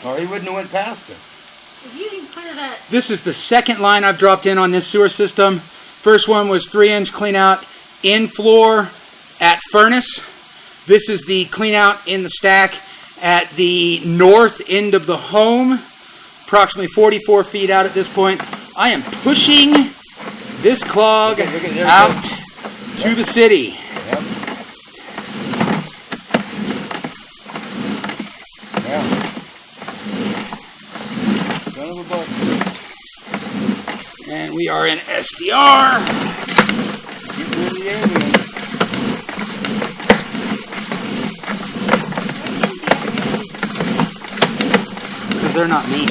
Or he wouldn't have went past it. If you can clear that. This is the second line I've dropped in on this sewer system. First one was 3-inch clean out in floor at furnace. This is the clean out in the stack at the north end of the home, approximately 44 feet out at this point. I am pushing this clog out to the city. Yep. Yeah. Son of a buck. And we are in SDR. Get rid of the alien. Because they're not me.